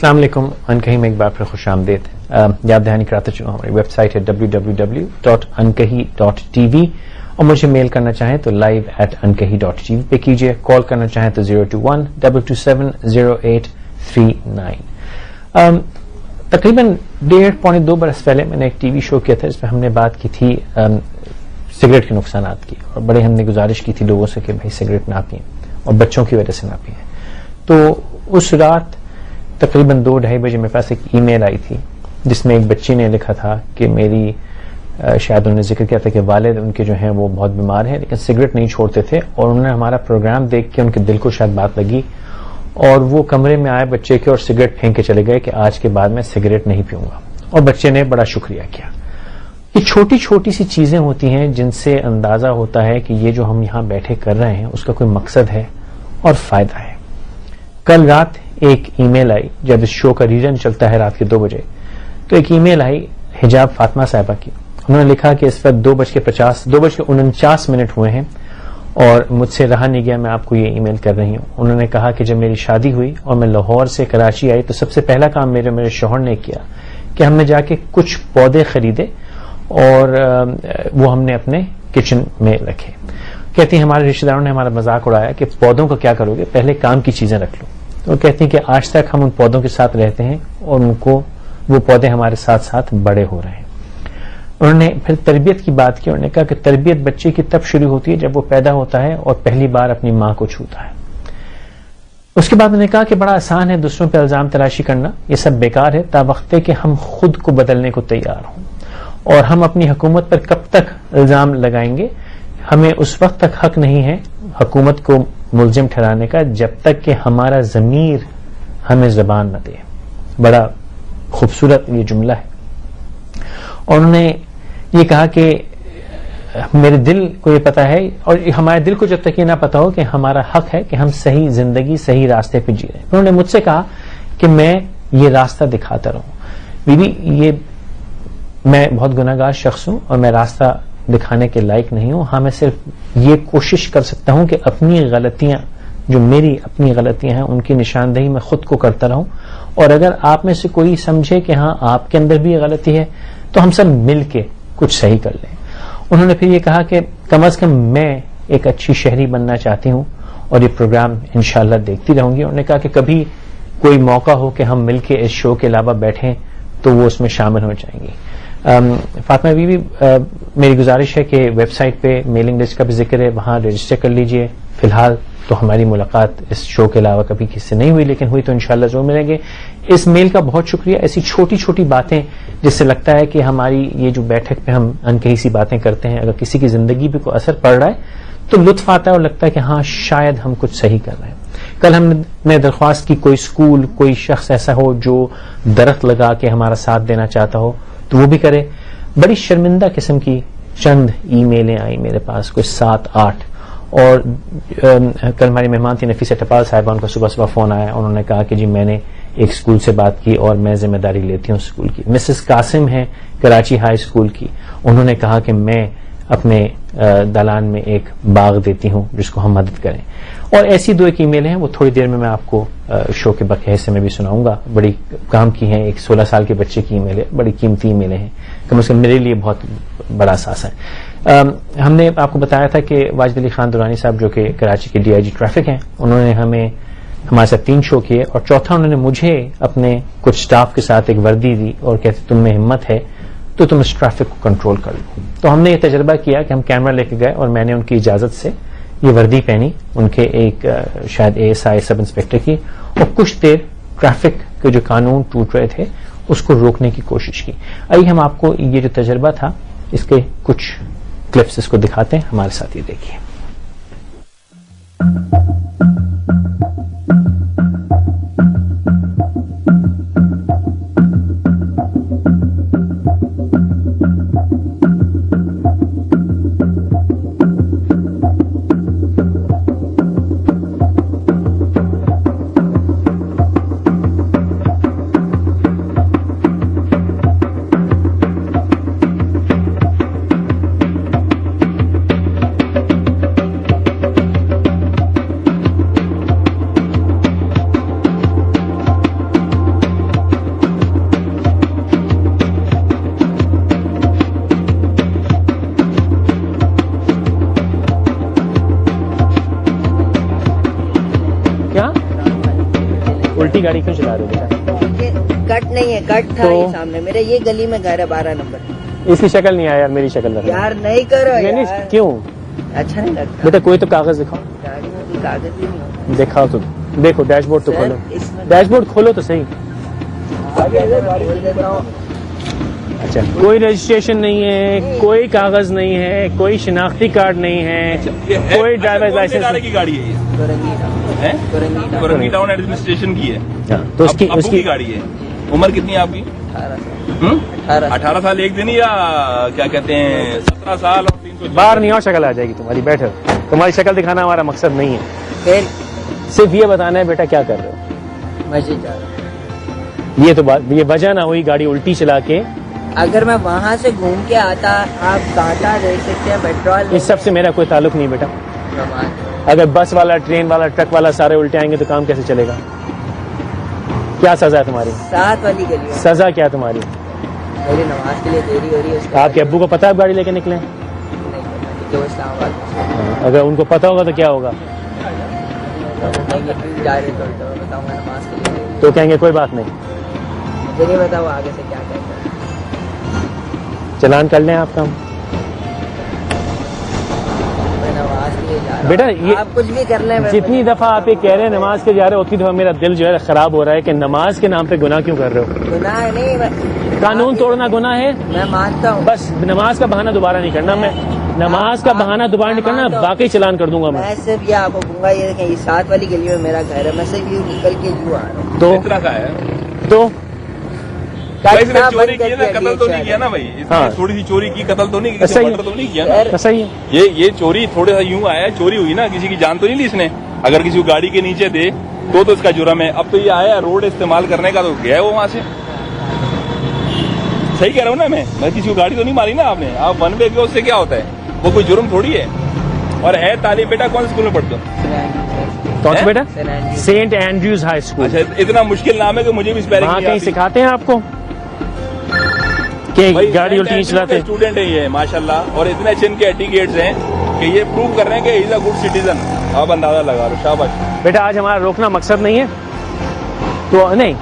السلام علیکم. انکہی میں ایک بار پھر خوش آمدید. یاد دہانی کراتا چلوں ہماری ویب سائٹ ہے www.ankahi.tv اور مجھے میل کرنا چاہیں تو live@ankahi.tv پہ کیجیے. کال کرنا چاہیں تو 021-227-0839. تقریباً 1.5-2 برس پہلے میں نے ایک ٹی وی شو کیا تھا جس میں ہم نے بات کی تھی سگریٹ کے نقصانات کی, اور بڑے ہم نے گزارش کی تھی لوگوں سے کہ بھائی سگریٹ نہ پئیں اور بچوں کی وجہ سے نہ پئیں. تو اس رات تقریباً 2-2:30 بجے میرے پاس ایک ای میل آئی تھی جس میں ایک بچی نے لکھا تھا کہ میری شاید انہوں نے ذکر کیا تھا کہ والد ان کے جو ہیں وہ بہت بیمار ہیں لیکن سگریٹ نہیں چھوڑتے تھے, اور انہوں نے ہمارا پروگرام دیکھ کے ان کے دل کو شاید بات لگی اور وہ کمرے میں آئے بچے کے اور سگریٹ پھینک کے چلے گئے کہ آج کے بعد میں سگریٹ نہیں پیوں گا, اور بچے نے بڑا شکریہ کیا. یہ چھوٹی چھوٹی سی چیزیں ہوتی ہیں جن سے اندازہ ہوتا ہے کہ یہ جو ہم یہاں بیٹھے کر رہے ہیں اس کا کوئی مقصد ہے اور فائدہ ہے. کل رات ایک ای میل آئی جب اس شو کا ریزن چلتا ہے رات کے 2 بجے, تو ایک ای میل آئی حجاب فاطمہ صاحبہ کی. انہوں نے لکھا کہ اس وقت 2:49 ہوئے ہیں اور مجھ سے رہا نہیں گیا, میں آپ کو یہ ای میل کر رہی ہوں. انہوں نے کہا کہ جب میری شادی ہوئی اور میں لاہور سے کراچی آئی تو سب سے پہلا کام میرے شوہر نے کیا کہ ہم نے جا کے کچھ پودے خریدے اور وہ ہم نے اپنے کچن میں رکھے. کہتی ہیں ہمارے رشتہ داروں نے ہمارا مذاق اڑایا کہ پودوں کو کیا کرو گے, پہلے کام کی چیزیں رکھ لو. اور کہتی ہیں کہ آج تک ہم ان پودوں کے ساتھ رہتے ہیں اور ان کو وہ پودے ہمارے ساتھ ساتھ بڑے ہو رہے ہیں. انہوں نے پھر تربیت کی بات کی. انہوں نے کہا کہ تربیت بچے کی تب شروع ہوتی ہے جب وہ پیدا ہوتا ہے اور پہلی بار اپنی ماں کو چھوتا ہے. اس کے بعد انہوں نے کہا کہ بڑا آسان ہے دوسروں پہ الزام تراشی کرنا, یہ سب بیکار ہے تا وقت کہ ہم خود کو بدلنے کو تیار ہوں, اور ہم اپنی حکومت پر کب تک الزام لگائیں گے. ہمیں اس وقت تک حق نہیں ہے حکومت کو ملزم ٹھہرانے کا جب تک کہ ہمارا ضمیر ہمیں زبان نہ دے. بڑا خوبصورت یہ جملہ ہے. اور انہوں نے یہ کہا کہ میرے دل کو یہ پتا ہے, اور ہمارے دل کو جب تک یہ نہ پتا ہو کہ ہمارا حق ہے کہ ہم صحیح زندگی صحیح راستے پہ جی رہے ہیں. انہوں نے مجھ سے کہا کہ میں یہ راستہ دکھاتا رہوں. بیوی یہ میں بہت گناہگار شخص ہوں اور میں راستہ دکھانے کے لائق نہیں ہوں. ہاں میں صرف یہ کوشش کر سکتا ہوں کہ اپنی غلطیاں جو میری اپنی غلطیاں ہیں ان کی نشاندہی میں خود کو کرتا رہوں, اور اگر آپ میں سے کوئی سمجھے کہ ہاں آپ کے اندر بھی یہ غلطی ہے تو ہم سب مل کے کچھ صحیح کر لیں. انہوں نے پھر یہ کہا کہ کم از کم میں ایک اچھی شہری بننا چاہتی ہوں اور یہ پروگرام انشاءاللہ دیکھتی رہوں گی. انہوں نے کہا کہ کبھی کوئی موقع ہو کہ ہم مل کے اس شو کے علاوہ بیٹھیں تو وہ اس میں شامل ہو جائیں گی. فاطمہ بیوی میری گزارش ہے کہ ویب سائٹ پہ میلنگ لسٹ کا بھی ذکر ہے, وہاں رجسٹر کر لیجئے. فی الحال تو ہماری ملاقات اس شو کے علاوہ کبھی کسی سے نہیں ہوئی, لیکن ہوئی تو انشاءاللہ ضرور ملیں گے. اس میل کا بہت شکریہ. ایسی چھوٹی چھوٹی باتیں جس سے لگتا ہے کہ ہماری یہ جو بیٹھک پہ ہم انکہی سی باتیں کرتے ہیں اگر کسی کی زندگی پہ کوئی اثر پڑ رہا ہے تو لطف آتا ہے اور لگتا ہے کہ ہاں شاید ہم کچھ صحیح کر رہے ہیں. کل ہم نے درخواست کی کوئی اسکول کوئی شخص ایسا ہو جو درخت لگا کے ہمارا ساتھ دینا چاہتا ہو تو وہ بھی کرے. بڑی شرمندہ قسم کی چند ای میلیں آئی میرے پاس, کوئی 7-8, اور کل ہماری مہمان تھی نفیسہ ٹپال صاحبہ, ان کا صبح فون آیا. انہوں نے کہا کہ جی میں نے ایک اسکول سے بات کی اور میں ذمہ داری لیتی ہوں اسکول کی. مسز قاسم ہیں کراچی ہائی اسکول کی, انہوں نے کہا کہ میں اپنے دالان میں ایک باغ دیتی ہوں جس کو ہم مدد کریں. اور ایسی 2 ای میلیں ہیں, وہ تھوڑی دیر میں آپ کو شو کے بقیہ حصے میں بھی سناؤں گا. بڑی کام کی ہیں. ایک 16 سال کے بچے کی ای میل ہے, بڑی قیمتی ای میلیں ہیں, کم از کم میرے لیے بہت بڑا اثاثہ ہے. ہم نے آپ کو بتایا تھا کہ واجد علی خان درانی صاحب جو کہ کراچی کے DIG ٹریفک ہیں, انہوں نے ہمارے ساتھ 3 شو کیے, اور چوتھا انہوں نے مجھے اپنے کچھ سٹاف کے ساتھ ایک وردی دی اور کہتے تم میں ہمت ہے تو تم اس ٹریفک کو کنٹرول کر لو. تو ہم نے یہ تجربہ کیا کہ ہم کیمرہ لے کے گئے اور میں نے ان کی اجازت سے یہ وردی پہنی, ان کے ایک شاید ASI سب انسپیکٹر کی, اور کچھ دیر ٹریفک کے جو قانون ٹوٹ رہے تھے اس کو روکنے کی کوشش کی. آئیے ہم آپ کو یہ جو تجربہ تھا اس کے کچھ کلپس اس کو دکھاتے ہیں, ہمارے ساتھ یہ دیکھیے. الٹی گاڑی کیوں چلا رہے ہو بیٹا؟ کٹ نہیں ہے، کٹ تھا ہی سامنے میرے، یہ گلی میں گھر ہے 12 نمبر. اس کی شکل نہیں آیا یار، میری شکل لگا یار نہیں کرو یعنی یار، کیوں اچھا نہیں لگتا. بیٹا؟ کوئی تو کاغذ دکھاؤ. گاڑی میں کوئی کاغذ ہی نہیں دکھاؤ تو، دیکھو ڈیش بورڈ تو کھولو، اس میں ڈیش بورڈ کھولو تو صحیح. بول دیتا ہوں. اچھا کوئی رجسٹریشن نہیں ہے، کوئی کاغذ نہیں ہے، کوئی شناختی کارڈ نہیں ہے، کوئی ڈرائیور لائسنس کی گاڑی ہے یہ؟ تورنگی کورنگی ٹاؤن ایڈمنسٹریشن کی ہے. تو اس ابو کی کی گاڑی ہے. عمر کتنی ہے آپ کی؟ 18 سال 1 دن یا کیا کہتے ہیں 17 سال اور 300. باہر نہیں آؤ، شکل آ جائے گی تمہاری. بیٹھو، تمہاری شکل دکھانا ہمارا مقصد نہیں ہے، پھر صرف یہ بتانا ہے بیٹا کیا کر رہے ہو. مسجد جا رہا ہوں. یہ تو بات، یہ وجہ نہ ہوئی گاڑی الٹی چلا کے. اگر میں وہاں سے گھوم کے آتا، آپ کانٹا دیکھ سکتے ہیں پیٹرول. اس سب سے میرا کوئی تعلق نہیں بیٹا. اگر بس والا، ٹرین والا، ٹرک والا سارے الٹے آئیں گے تو کام کیسے چلے گا؟ کیا سزا ہے تمہاری؟ 7 والی گلی ہے. سزا کیا ہے تمہاری؟ میری نماز کے لیے دیری ہو رہی ہے. اس کے آپ کے ابو کو پتا ہے آپ گاڑی لے کے نکلے ہیں؟ نہیں پتا کہ وہ اسلام آباد میں اگر ان کو پتا ہوگا تو کیا ہوگا؟ جا رہے تو بتاؤں گا نماز کے لیے. تو کہیں گے کوئی بات نہیں، مجھے نہیں پتا وہ آگے سے کیا کہتا ہے. چلان کر لیں آپ کا. میں نماز کے لیے جا رہا ہوں. بیٹا یہ آپ کچھ بھی کر لیں. جتنی دفعہ آپ یہ کہہ رہے ہیں نماز کے جا رہے ہو، اتنی دفعہ میرا دل جو ہے خراب ہو رہا ہے کہ نماز کے نام پہ گناہ کیوں کر رہے ہو؟ گناہ نہیں، قانون توڑنا گناہ ہے. میں مانتا ہوں. بس نماز کا بہانہ دوبارہ نہیں کرنا. میں نماز کا بہانہ دوبارہ نہیں کرنا، باقی چلان کر دوں گا میں. میں صرف یہ آپ کو کہوں گا، یہ دیکھیں یہ 7 والی گلی میں میرا گھر ہے. میں صرف یہ نکل کے یوں آ رہا ہوں. تو اس طرح کا ہے. تو بھائی اس نے چوری کی نا، قتل تو نہیں کیا نا بھائی؟ اس نے ہاں. تھوڑی سی چوری کی، قتل تو نہیں کیا، صحیح. مرڈر تو نہیں کیا نا. صحیح ہے. یہ چوری تھوڑا سا یوں آیا، چوری ہوئی نا، کسی کی جان تو نہیں لی اس نے. اگر کسی کو گاڑی کے نیچے دے تو اس کا جرم ہے. اب تو یہ آیا روڈ استعمال کرنے کا تو گیا ہے وہ وہاں سے. صحیح کہہ رہا ہوں نا میں کسی کو گاڑی تو نہیں ماری نا آپ نے. آپ ون وے کے، اس سے کیا ہوتا ہے؟ وہ کوئی جرم تھوڑی ہے. اور ہے تعلیم. بیٹا کون سے اسکول میں پڑھتے ہو؟ کون سا بیٹا؟ Saint Andrews High School. اچھا اتنا مشکل نام ہے کہ مجھے بھی وہاں کہیں سکھاتے ہیں آپ کو کہ گاڑی الٹی نہیں چلاتے؟ اسٹوڈنٹ ہے یہ ماشاءاللہ، اور اتنے اچھے ان کے ایٹیکیٹس ہیں کہ یہ پروو کر رہے ہیں کہ ہی از اے گڈ سٹیزن. آپ اندازہ لگا لو. شاباش بیٹا. آج ہمارا روکنا مقصد نہیں ہے تو نہیں،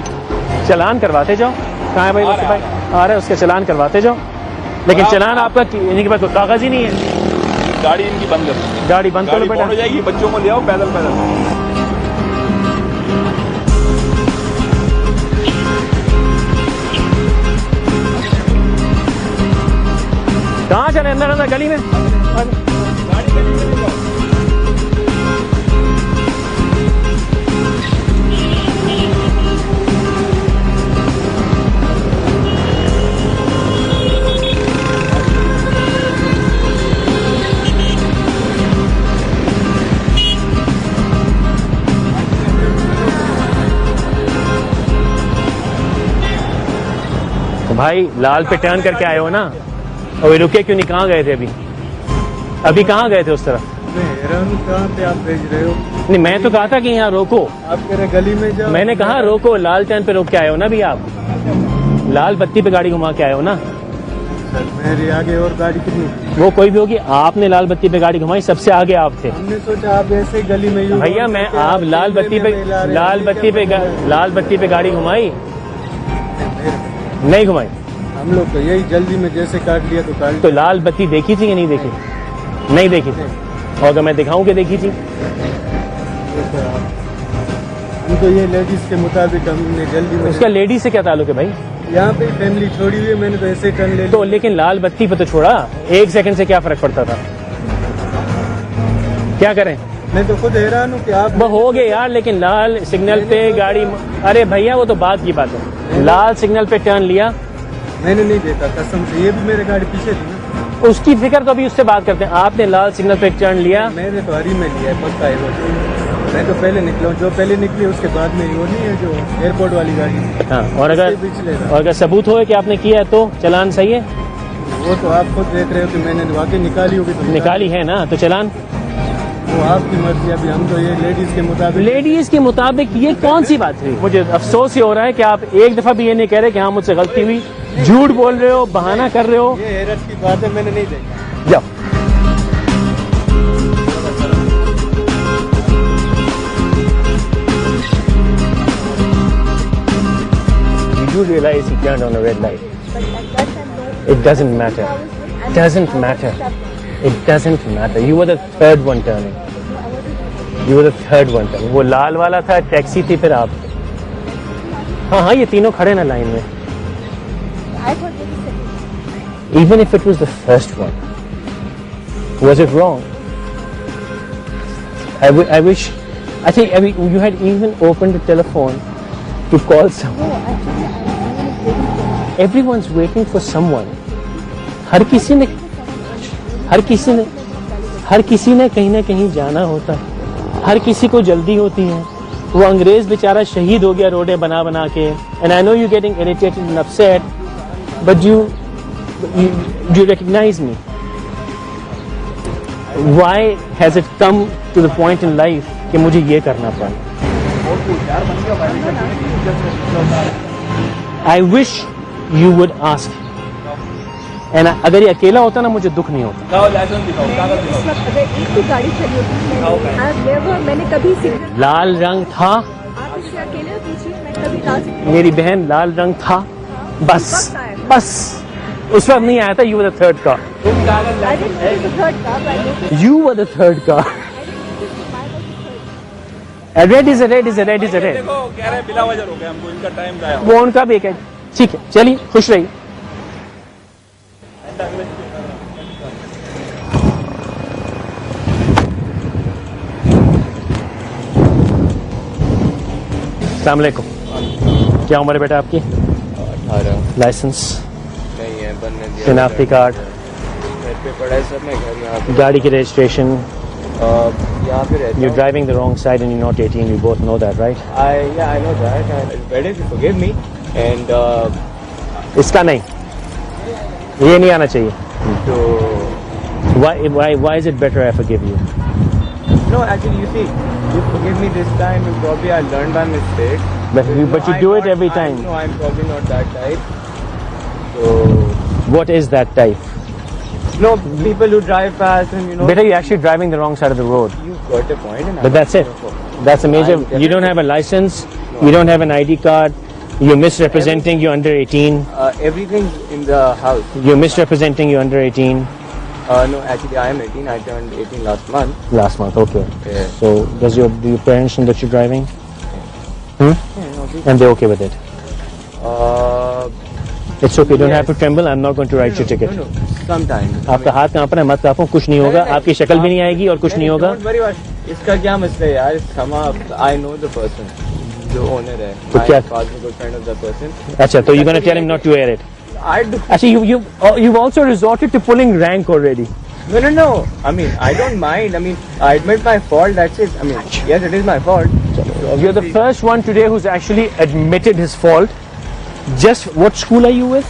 چلان کرواتے جاؤ. کہاں ہے بھائی؟ بھائی آ رہا ہے، اس کا چلان کرواتے جاؤ. لیکن چلان آپ کا ان کے پاس کوئی کاغذ ہی نہیں ہے. گاڑی ان کی بند کر دو. گاڑی بند کرو بیٹا. ہو جائے گی. بچوں کو لے آؤ پیدل پیدل. کہاں چلے؟ اندر اندر گلی میں. بھائی لال پہ ٹرن کر کے آئے ہو نا، اور رکے کیوں نہیں؟ کہاں گئے تھے ابھی کہاں گئے تھے اس طرف؟ کہاں پہ آپ بھیج رہے ہو؟ نہیں میں تو کہا تھا کہ یہاں روکو. آپ کہہ رہے گلی میں جاؤ. میں نے کہا روکو. لال ٹرن پہ روک کے آئے ہو نا ابھی آپ؟ لال بتی پہ گاڑی گھما کے آئے ہو نا؟ میرے آگے اور گاڑی کتنی؟ وہ کوئی بھی ہوگی. آپ نے لال بتی پہ گاڑی گھمائی، سب سے آگے آپ تھے. ہم نے سوچا آپ ایسے گلی میں. بھیا میں آپ لال بتی پہ گاڑی گھمائی نہیں گھمائی؟ ہم لوگ تو یہی جلدی میں جیسے کاٹ لیا تو کاٹ. تو لال بتی دیکھی تھی یا نہیں دیکھی؟ نہیں دیکھی تھی. اور اگر میں دکھاؤں کہ دیکھی تھی؟ ہم تو یہ لیڈیز کے مطابق ہم نے جلدی میں. اس کا لیڈیز سے کیا تعلق ہے بھائی؟ یہاں پہ فیملی چھوڑی ہوئی ہے، میں نے تو ایسے ٹرن لے. تو لیکن لال بتی پہ تو چھوڑا، 1 سیکنڈ سے کیا فرق پڑتا تھا؟ کیا کریں؟ میں تو خود حیران ہوں کہ آپ. وہ ہو گئے یار، لیکن لال سگنل پہ گاڑی. ارے بھیا وہ تو بات کی بات ہے. لال سگنل پہ ٹرن لیا. میں نے نہیں دیکھا قسم سے. یہ بھی میرے گاڑی پیچھے تھی نا. اس کی فکر تو ابھی اس سے بات کرتے ہیں. آپ نے لال سگنل پہ ٹرن لیا. میں نے تو ہری میں لیا ہے پکا ہے. میں تو پہلے نکلا ہوں. جو پہلے نکلی اس کے بعد میں وہ نہیں ہے جو ایئرپورٹ والی گاڑی. ہاں. اور اگر ثبوت ہوئے کہ آپ نے کیا ہے تو چلان صحیح ہے. وہ تو آپ خود دیکھ رہے ہو کہ میں نے واقعی نکالی ہوگی تو نکالی ہے نا، تو چلان وہ آپ کی مرضی. ابھی ہم تو یہ لیڈیز کے مطابق یہ کون سی بات ہوئی؟ مجھے افسوس یہ ہو رہا ہے کہ آپ ایک دفعہ بھی یہ نہیں کہہ رہے کہ ہاں مجھ سے غلطی ہوئی. جھوٹ بول رہے ہو، بہانہ کر رہے ہو. یہ حیرت کی بات ہے، میں نے نہیں دیکھا. جاؤ. you realize he turned on a red light? But at that time, no. It doesn't matter. Doesn't matter. It doesn't matter. You were the third one turning. You were the third one turning. وہ لال والا تھا, taxi تھی, پھر آپ. ہاں ہاں, یہ تینوں کھڑے نا لائن میں. I thought it was second. Even if it was the first one, was it wrong? I wish. I think you had even opened the telephone to call someone. No, actually, everyone is waiting for me. Everyone's waiting for someone. ہر کسی نے کہیں نہ کہیں جانا ہوتا ہے, ہر کسی کو جلدی ہوتی ہے. وہ انگریز بیچارہ شہید ہو گیا روڈیں بنا بنا کے. And I know you're getting irritated and upset, but you recognize me. Why has it come to the point in life کہ مجھے یہ کرنا پڑا؟ I wish you would ask. And اگر یہ اکیلا ہوتا نا مجھے دکھ نہیں ہوتا. اس وقت اگر ایک بھی گاڑی چلی ہوتی میں نے کبھی سگنل. لال رنگ تھا, آپ اس سے اکیلے پوچھیے, میں کبھی لال سگنل. میری بہن لال رنگ تھا, بس اس وقت نہیں آیا تھا. You were the third car. I didn't know it was the third car, but I know You were the third car. A red is a red is a red is a red. دیکھو کہہ رہے ہیں بلا وجہ ہو گیا ہم کو, ان کا ٹائم ضائع ہو. وہ ان کا بھی ایک ہے. ٹھیک ہے, چلیے خوش رہیے. السلام علیکم. کیا عمر ہے بیٹا آپ کی؟ 18. لائسنس, نہیں ہے, بننے دیا. شناختی کارڈ, گھر پہ پڑا ہے سب. میں گھر یہاں پہ گاڑی کی رجسٹریشن. یہاں پہ رہتا You're driving the wrong side and you're not 18. We both know that, right? I know that. Better if you forgive me. And اس کا نہیں, یہ نہیں آنا چاہیے. so Why is it better I forgive you? no, actually, you see, you forgive me this time. You probably I learned by mistake. But you do it every time. No, I'm probably not that type. So What is that type? no, people who drive fast and Better you're actually driving the wrong side of the road. you got a point. And But that's it. That's a major. You don't have a license. You don't have an ID card. You're misrepresenting you're under 18. Everything's in the house. You're misrepresenting you're under 18. No, actually, I am 18. I turned 18 last month. Last month, okay. Yeah. So do your parents know that you're driving? And they're okay with it? It's okay. You don't have to tremble. I'm not going to write your ticket. No, sometimes. آپ کا ہاتھ کہاں پر ہے؟ مت کاپو, کچھ نہیں ہوگا. آپ کی شکل بھی نہیں آئے گی اور کچھ نہیں ہوگا. Don't worry about it. اس کا کیا مسئلہ ہے یار؟ I know the person. جو اونر ہے. تو کیا؟ My father is a good friend of the person. اچھا, تو you're going to tell him not to wear it. I do. Actually, you've also resorted to pulling rank already. No. I mean, I don't mind. I mean, I admit my fault. That's it. I mean, yes, it is my fault. You're the first one today who's actually admitted his fault. Just what school are you with?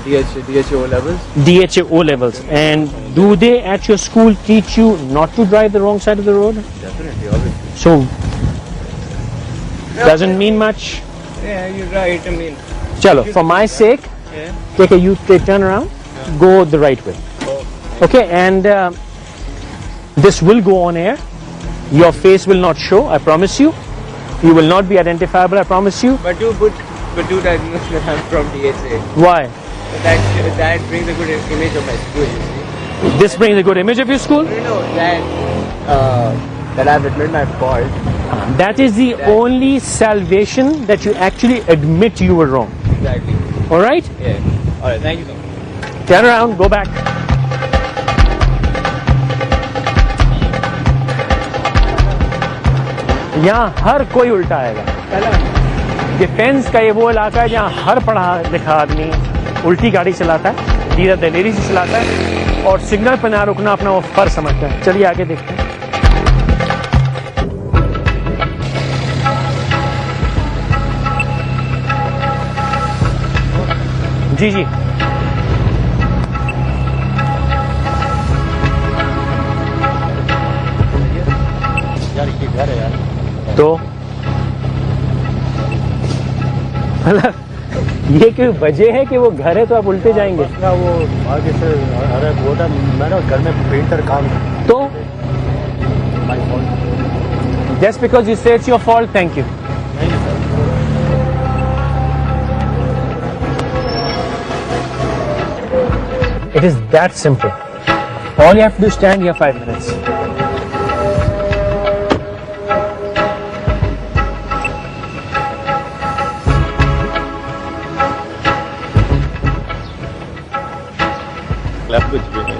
DHA O levels. DHA O levels. And do they at your school teach you not to drive the wrong side of the road? Definitely, obviously. So, doesn't mean much. Yeah, you're right. I mean, Chalo, for my sake, yeah. take a U-turn, turn around, go the right way. Okay, and this will go on air. Your face will not show, I promise you. You will not be identifiable, I promise you. But do that I'm from DHA. Why? That brings a good image of my school, you see. This brings a good image of your school? No, that I've admitted my fault. That is the only salvation, that you actually admit you were wrong. Exactly. All right? Yeah. All right, thank you so much. Turn around, go back. یہاں ہر کوئی الٹا آئے گا. Defence کا یہ وہ علاقہ ہے جہاں ہر پڑھا لکھا آدمی الٹی گاڑی چلاتا ہے, دھیرے دلیری سے چلاتا ہے, اور سگنل پہ نہ رکنا اپنا وہ فرض سمجھتا ہے. چلیے آگے دیکھتے ہیں. جی تو یہ کوئی وجہ ہے کہ وہ گھر ہے تو آپ الٹے جائیں گے؟ وہ آگے سے ارے بولا میں نا گھر میں پینٹر کام تو just because you say it's your fault. Thank you. It is that simple. All you have to do is stand here 5 minutes.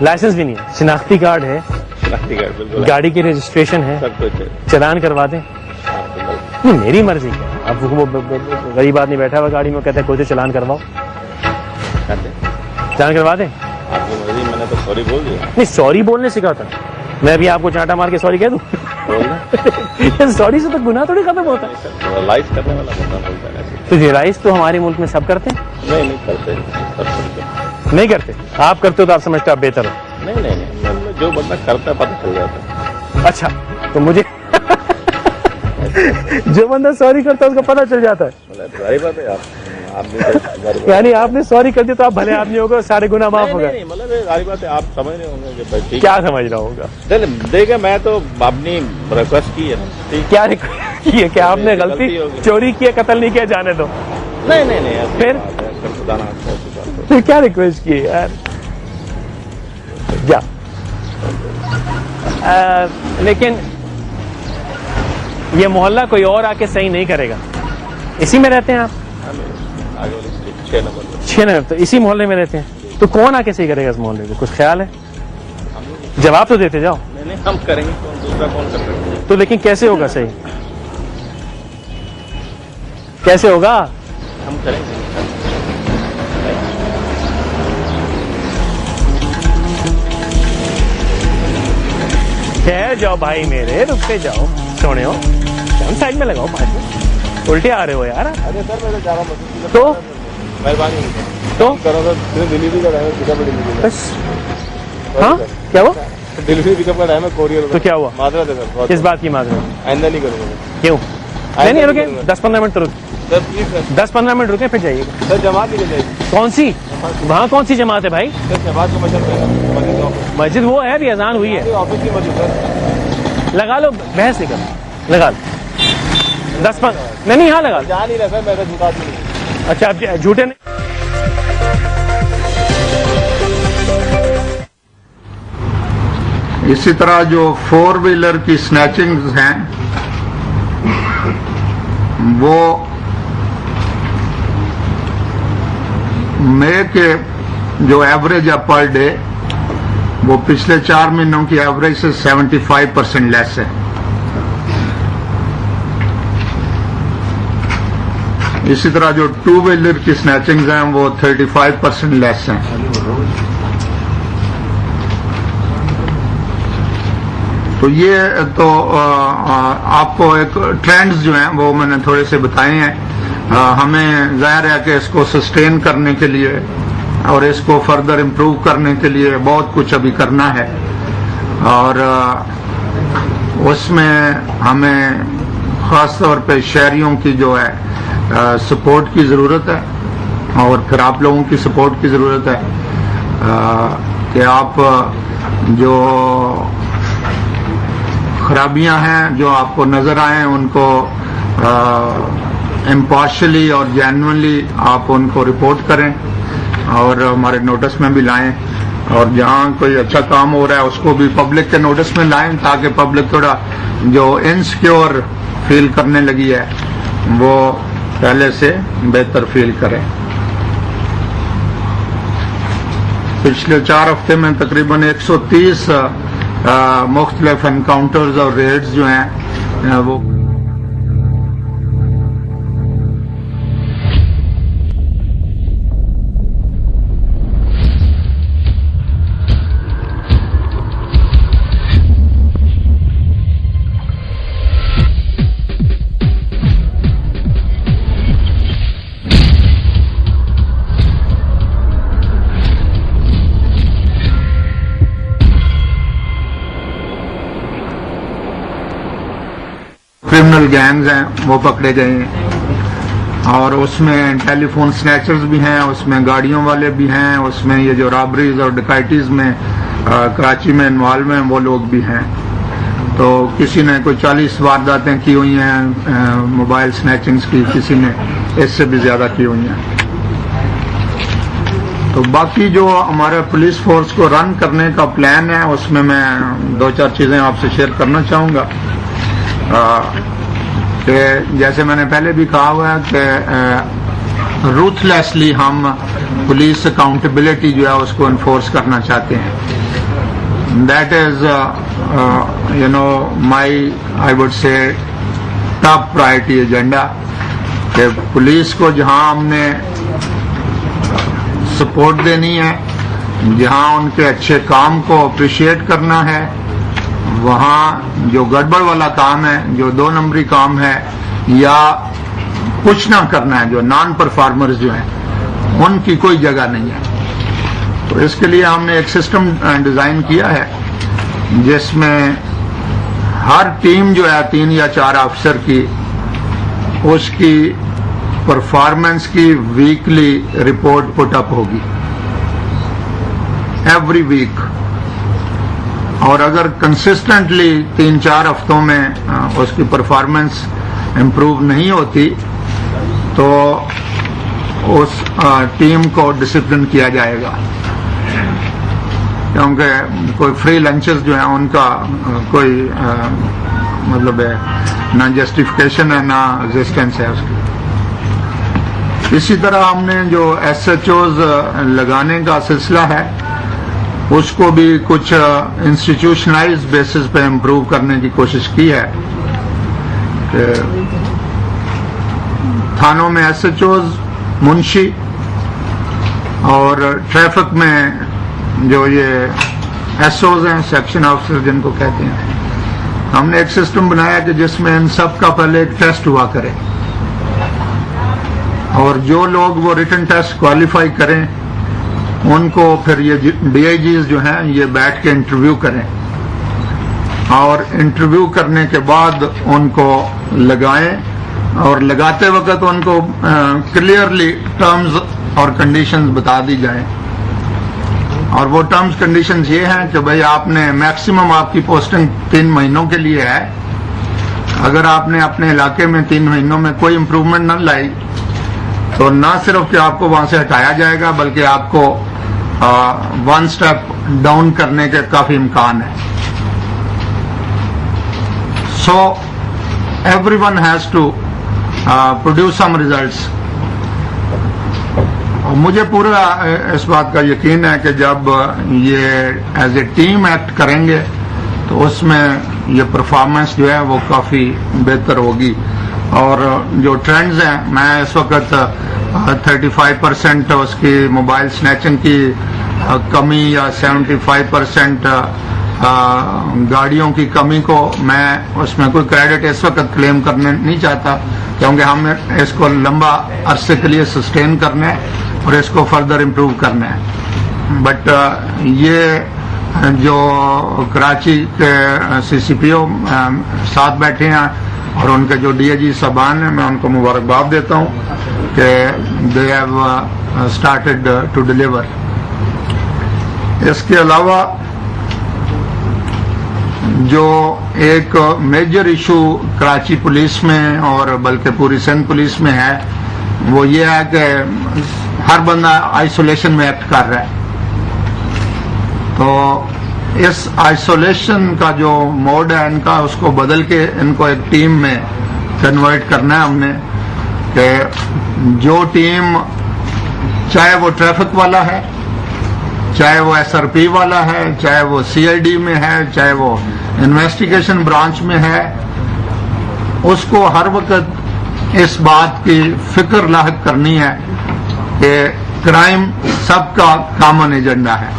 Licence بھی نہیں ہے, شناختی کارڈ ہے, گاڑی کی رجسٹریشن ہے, چلان کروا دیں. نہیں, میری مرضی کیا, اب وہ غریب آدمی بیٹھا ہوا گاڑی میں کہتا ہے کوئی تو چلان کرواؤ, چلان کروا دیں. میں نے تو سوری بول دیا. نہیں, سوری بولنے سے کیا ہوتا ہے, میں ابھی آپ کو چانٹا مار کے سوری کہہ دوں؟ سوری سے تو گناہ تھوڑی ختم ہوتا ہے. ریلائز کرنے والا بندہ بولتا ہے. تو ریلائز تو ہمارے ملک میں سب کرتے ہیں. نہیں کرتے, نہیں کرتے. آپ کرتے ہو تو آپ سمجھتے آپ بہتر ہو. نہیں, جو بندہ کرتا ہے پتہ چل جاتا ہے. اچھا, تو مجھے جو بندہ سوری کرتا ہے اس کو پتہ چل جاتا ہے. ظاہر بات ہے, یعنی آپ نے سوری کر دی تو آپ بھلے آدمی ہوگا, سارے گناہ معاف ہو گئے. مطلب ظاہر بات ہے, آپ سمجھ رہے ہوں گے کہ کیا سمجھ رہا ہوگا. دیکھیں, میں تو اپنی ریکویسٹ کی ہے. کیا ریکویسٹ کی ہے کہ آپ نے غلطی چوری کی ہے, قتل نہیں کیا, جانے دو. نہیں پھر کیا ریکویسٹ کی ہے یار. جا. لیکن یہ محلہ کوئی اور آ کے صحیح نہیں کرے گا. اسی میں رہتے ہیں آپ؟ 6 نمبر. تو اسی محلے میں رہتے ہیں, تو کون آ کے صحیح کرے گا اس محلے کو؟ کچھ خیال ہے؟ جواب تو دیتے جاؤ. ہم کریں گے, دوسرا کون کر سکتے ہیں. تو لیکن کیسے ہوگا صحیح, کیسے ہوگا؟ ہم کریں گے. ٹھہر جاؤ بھائی میرے, رکتے جاؤ, سونے ہو, سائڈ میں لگاؤ. 5 منٹ الٹے آ رہے ہو یار. ارے سر, میں تو جا رہا ہوں. تو مہربانی تو کرو سر, ڈلیوری کا ٹائم ہے. بس. ہاں, کیا ہوا؟ ڈلیوری پک اپ کا ٹائم ہے, کوریئر. تو کیا ہوا؟ معذرت ہے سر. کس بات کی معذرت؟ آئندہ نہیں کروں گا. کیوں نہیں رکے؟ 10-15 منٹ تو رک, سر پلیز سر. 10-15 منٹ رکے پھر جائیے گا. سر جماعت نہیں جائے گی. کون سی وہاں کون سی جماعت ہے بھائی؟ سر جماعت کو مسجد مسجد وہ ہے, ابھی اذان ہوئی ہے. آفس کی مسجد سر. لگا لو, بحث نہیں کرو, لگا لو. 10-15 نہیں, ہاں لگا لو. جا نہیں رہا سر, میں تو جھوٹا نہیں. اچھا, اب جھوٹے نہیں. اسی طرح جو 4 ویلر کی سنیچنگز ہیں وہ مئی کے جو ایوریج ہے پر ڈے وہ پچھلے 4 مہینوں کی ایوریج سے 75% لیس ہے. اسی طرح جو 2 ویلر کی سنیچنگز ہیں وہ 35% لیس ہیں. تو یہ تو آپ کو ایک ٹرینڈز جو ہیں وہ میں نے تھوڑے سے بتائے ہیں. ہمیں ظاہر ہے کہ اس کو سسٹین کرنے کے لیے اور اس کو فردر امپروو کرنے کے لیے بہت کچھ ابھی کرنا ہے, اور اس میں ہمیں خاص طور پہ شہریوں کی جو ہے سپورٹ کی ضرورت ہے, اور پھر آپ لوگوں کی سپورٹ کی ضرورت ہے کہ آپ جو خرابیاں ہیں جو آپ کو نظر آئیں ان کو امپارشلی اور جینوئنلی آپ ان کو رپورٹ کریں اور ہمارے نوٹس میں بھی لائیں, اور جہاں کوئی اچھا کام ہو رہا ہے اس کو بھی پبلک کے نوٹس میں لائیں تاکہ پبلک تھوڑا جو انسیکیور فیل کرنے لگی ہے وہ پہلے سے بہتر فیل کرے. پچھلے 4 ہفتے میں تقریباً 130 مختلف انکاؤنٹرز اور ریڈز جو ہیں وہ کرمنل گینگز ہیں وہ پکڑے گئے ہیں, اور اس میں ٹیلی فون سنیچرز بھی ہیں, اس میں گاڑیوں والے بھی ہیں, اس میں یہ جو رابریز اور ڈکیٹیز میں کراچی میں انوالو ہیں وہ لوگ بھی ہیں. تو کسی نے کوئی 40 وارداتیں کی ہوئی ہیں موبائل سنیچنگز کی, کسی نے اس سے بھی زیادہ کی ہوئی ہیں. تو باقی جو ہمارے پولیس فورس کو رن کرنے کا پلان ہے اس میں 2-4 چیزیں آپ سے شیئر کرنا چاہوں گا کہ جیسے میں نے پہلے بھی کہا ہوا ہے کہ روتھلیسلی ہم پولیس اکاؤنٹیبلٹی جو ہے اس کو انفورس کرنا چاہتے ہیں. That is my I would say top priority agenda کہ پولیس کو جہاں ہم نے سپورٹ دینی ہے, جہاں ان کے اچھے کام کو اپریشیٹ کرنا ہے, وہاں جو گڑبڑ والا کام ہے, جو 2 نمبری کام ہے یا کچھ نہ کرنا ہے, جو نان پرفارمرز جو ہیں ان کی کوئی جگہ نہیں ہے. تو اس کے لیے ہم نے ایک سسٹم ڈیزائن کیا ہے جس میں ہر ٹیم جو ہے 3 یا 4 افسر کی اس کی پرفارمنس کی ویکلی رپورٹ پٹ اپ ہوگی ایوری ویک, اور اگر کنسسٹنٹلی 3-4 ہفتوں میں اس کی پرفارمنس امپروو نہیں ہوتی تو اس ٹیم کو ڈسپلن کیا جائے گا, کیونکہ کوئی فری لنچز جو ہیں ان کا کوئی مطلب ہے نہ جسٹیفیکیشن ہے نہ ایگزسٹنس ہے اس کی. اسی طرح ہم نے جو ایس ایچ اوز لگانے کا سلسلہ ہے اس کو بھی کچھ انسٹیٹیوشنلائز بیسس پہ امپروو کرنے کی کوشش کی ہے کہ تھانوں میں ایس ایچ اوز, منشی اور ٹریفک میں جو یہ ایس اوز ہیں, سیکشن آفیسر جن کو کہتے ہیں, ہم نے ایک سسٹم بنایا کہ جس میں ان سب کا پہلے ایک ٹیسٹ ہوا کرے, اور جو لوگ وہ ریٹن ٹیسٹ کوالیفائی کریں ان کو پھر یہ ڈی آئی جیز جو ہیں یہ بیٹھ کے انٹرویو کریں, اور انٹرویو کرنے کے بعد ان کو لگائیں, اور لگاتے وقت ان کو کلیئرلی ٹرمز اور کنڈیشنز بتا دی جائیں. اور وہ ٹرمز کنڈیشنز یہ ہیں کہ بھئی آپ نے میکسیمم آپ کی پوسٹنگ 3 مہینوں کے لیے ہے, اگر آپ نے اپنے علاقے میں 3 مہینوں میں کوئی امپروومنٹ نہ لائی تو نہ صرف کہ آپ کو وہاں سے ہٹایا جائے گا بلکہ آپ کو 1 اسٹیپ ڈاؤن کرنے کے کافی امکان ہے. So every one has to produce some results. مجھے پورا اس بات کا یقین ہے کہ جب یہ ایز اے ٹیم ایکٹ کریں گے تو اس میں یہ پرفارمنس جو ہے وہ کافی بہتر ہوگی. اور جو ٹرینڈز ہیں, میں اس وقت 35% اس کی موبائل سنیچنگ کی کمی یا 75% گاڑیوں کی کمی کو میں اس میں کوئی کریڈٹ اس وقت کلیم کرنے نہیں چاہتا, کیونکہ ہم اس کو لمبا عرصے کے لیے سسٹین کرنا ہے اور اس کو فردر امپروو کرنا ہے. بٹ یہ جو کراچی کے سی سی پی او ساتھ بیٹھے ہیں اور ان کے جو ڈی اے جی صاحبان ہیں, میں ان کو مبارکباد دیتا ہوں کہ they have started to deliver. اس کے علاوہ جو ایک میجر ایشو کراچی پولیس میں اور بلکہ پوری سندھ پولیس میں ہے وہ یہ ہے کہ ہر بندہ آئسولیشن میں ایکٹ کر رہا ہے. تو اس آئسولیشن کا جو موڈ ہے ان کا, اس کو بدل کے ان کو ایک ٹیم میں کنورٹ کرنا ہے ہم نے, کہ جو ٹیم چاہے وہ ٹریفک والا ہے, چاہے وہ ایس آر پی والا ہے, چاہے وہ سی آئی ڈی میں ہے, چاہے وہ انویسٹیگیشن برانچ میں ہے, اس کو ہر وقت اس بات کی فکر لاحق کرنی ہے کہ کرائم سب کا کامن ایجنڈا ہے.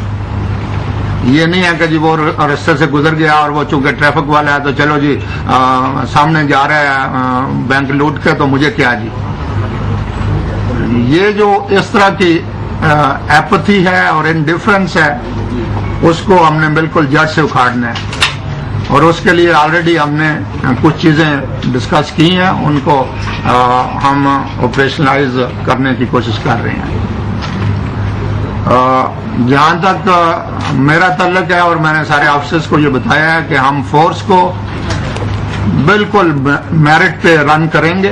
یہ نہیں ہے کہ جی وہ رستے سے گزر گیا اور وہ چونکہ ٹریفک والا ہے تو چلو جی سامنے جا رہا ہے بینک لوٹ کے تو مجھے کیا جی. یہ جو اس طرح کی ایپتھی ہے اور انڈیفرنس ہے اس کو ہم نے بالکل جڑ سے اکھاڑنا ہے, اور اس کے لیے آلریڈی ہم نے کچھ چیزیں ڈسکس کی ہیں, ان کو ہم آپریشنلائز کرنے کی کوشش کر رہے ہیں. جہاں تک میرا تعلق ہے اور میں نے سارے آفیسرز کو یہ بتایا ہے کہ ہم فورس کو بالکل میرٹ پہ رن کریں گے.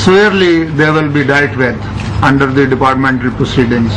severely they will be dealt with under the departmental proceedings.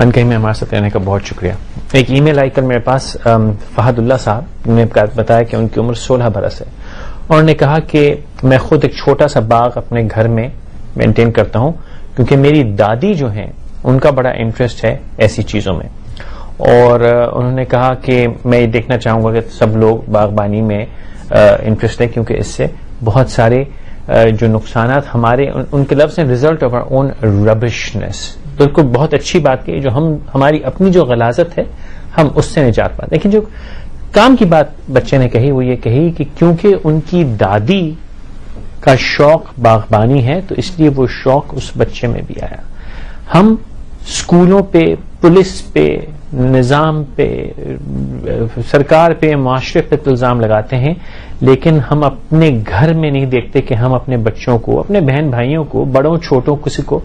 انکئی میں ہمارے ساتھ رہنے کا بہت شکریہ. ایک ای میل آئی کل میرے پاس فہد اللہ صاحب نے بتایا کہ ان کی عمر 16 برس ہے اور نے کہا کہ میں خود ایک چھوٹا سا باغ اپنے گھر میں مینٹین کرتا ہوں کیونکہ میری دادی جو ہیں ان کا بڑا انٹرسٹ ہے ایسی چیزوں میں, اور انہوں نے کہا کہ میں یہ دیکھنا چاہوں گا کہ سب لوگ باغبانی میں انٹرسٹ لیں کیونکہ اس سے بہت سارے جو نقصانات ہمارے ان کے لفظ ہیں ریزلٹ آف آور اون ربشنس. بالکل بہت اچھی بات کی جو ہماری اپنی جو غلاظت ہے ہم اس سے نجات پاتے. لیکن جو کام کی بات بچے نے کہی وہ یہ کہی کہ کیونکہ ان کی دادی کا شوق باغبانی ہے تو اس لیے وہ شوق اس بچے میں بھی آیا. ہم اسکولوں پہ, پولیس پہ, نظام پہ, سرکار پہ, معاشرے پہ الزام لگاتے ہیں لیکن ہم اپنے گھر میں نہیں دیکھتے کہ ہم اپنے بچوں کو, اپنے بہن بھائیوں کو, بڑوں چھوٹوں کسی کو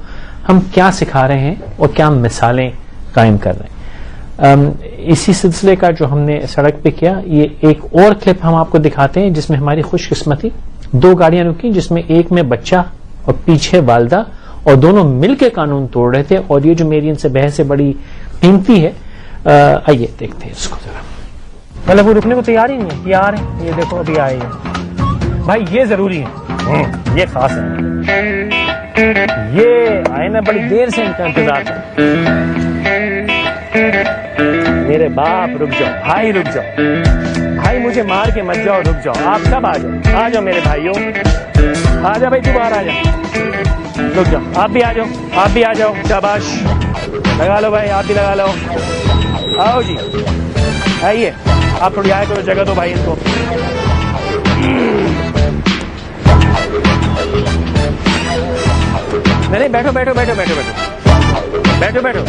ہم کیا سکھا رہے ہیں اور کیا مثالیں قائم کر رہے ہیں. اسی سلسلے کا جو ہم نے سڑک پہ کیا, یہ ایک اور کلپ ہم آپ کو دکھاتے ہیں جس میں ہماری خوش قسمتی 2 گاڑیاں رکی جس میں ایک میں بچہ اور پیچھے والدہ اور دونوں مل کے قانون توڑ رہے تھے, اور یہ جو میری ان سے بحث سے بڑی قیمتی ہے. آئیے دیکھتے ہیں اس کو ذرا. مطلب وہ رکنے کو تیار ہی نہیں ہے, یہ آ رہے ہیں, یہ دیکھو ابھی آئے ہیں بھائی, یہ ضروری ہے, یہ خاص ہے, یہ آئے نا بڑی دیر سے ان کا انتظار تھا. میرے باپ رک جاؤ, بھائی رک جاؤ, بھائی مجھے مار کے مت جاؤ, رک جاؤ, آپ سب آ جاؤ, آ جاؤ میرے بھائیوں, آ جاؤ بھائی, تم باہر آ جاؤ, رک جاؤ, آپ بھی آ جاؤ, آپ بھی آ جاؤ, شاباش, لگا لو بھائی, آپ بھی لگا لو, آؤ جی آئیے, آپ تھوڑی آئے کرو, جگہ دو بھائی ان کو. نہیں بیٹھو بیٹھو بیٹھو بیٹھو بیٹھو بیٹھو بیٹھو.